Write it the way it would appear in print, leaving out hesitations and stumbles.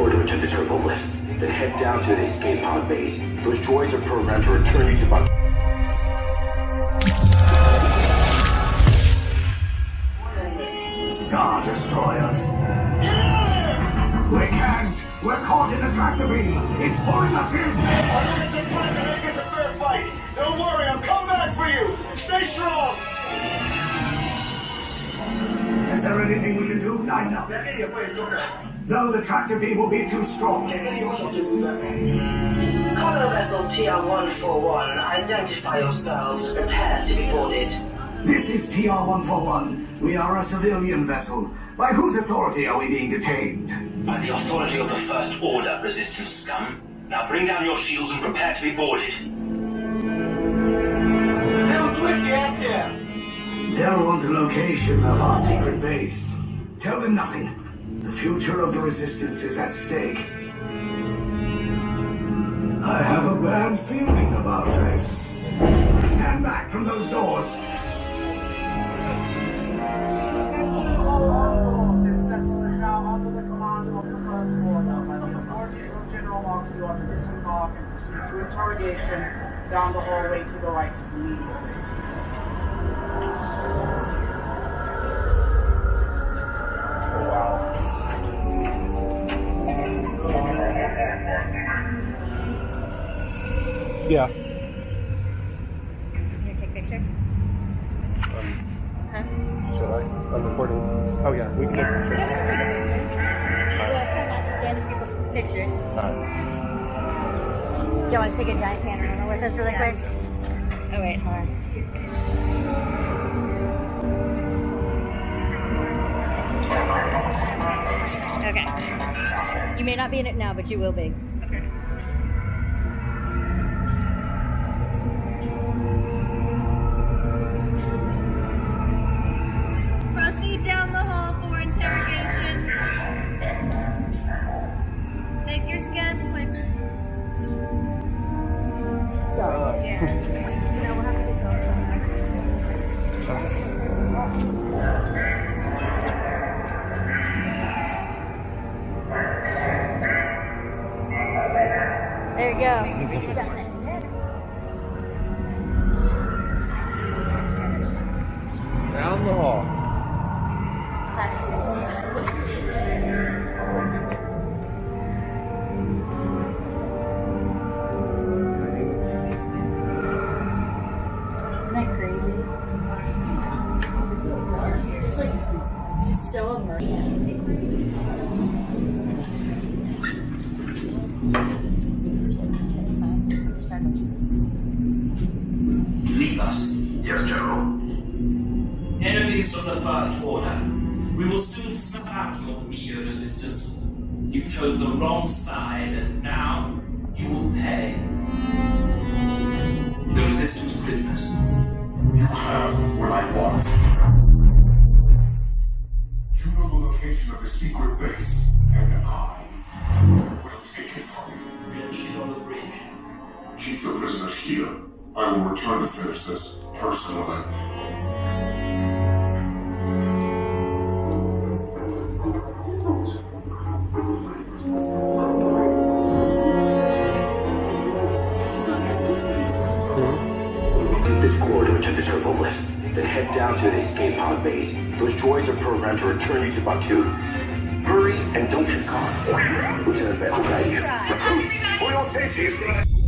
corridor to the turbo lift. Then head down to the escape pod base. Those droids are programmed to return you to Buck. Star Destroyers. We can't. We're caught in a tractor beam. It's pulling us in. I'm going to try to make this a fair fight. Don't worry, I'm coming back for you. Stay strong. Is there anything we can do? No. No, the tractor beam will be too strong. Cargo vessel TR-141, identify yourselves and prepare to be boarded. This is TR-141. We are a civilian vessel. By whose authority are we being detained? By the authority of the First Order, Resistance scum. Now bring down your shields and prepare to be boarded. How do we get there? They'll want the location of our secret base. Tell them nothing. The future of the Resistance is at stake. I have a bad feeling about this. Stand back from those doors. This vessel is now under the command of the First Order by the authority of General Moxley to disembark and proceed to interrogation down the hallway to the right immediately. Yeah. You gonna take a picture? Huh? Should I? I'm recording. Oh yeah, we can take a picture. Well, try not to stand in people's pictures. Alright. Do you want to take a giant panorama with us really quick? Oh wait, hold on. Okay. You may not be in it now, but you will be. Proceed down the hall for interrogation. Make your scan quick. Yeah. No, we'll have to do There you go. Down the hall. Isn't that crazy? It's like just so immersive. Leave us. Yes, General. Enemies of the First Order. We will soon snuff out your neo-resistance. You chose the wrong side, and now you will pay. The Resistance prisoners. You have what I want. You know the location of the secret base, and I will take it from you. We are needed on the bridge. Keep the prisoners here. I will return to finish this personally. This corridor to the turbo lift. Then head down to the escape pod base. Those droids are programmed to return you to Batuu. Hurry and don't get caught. Lieutenant Ben will guide you. Recruits, for your safety.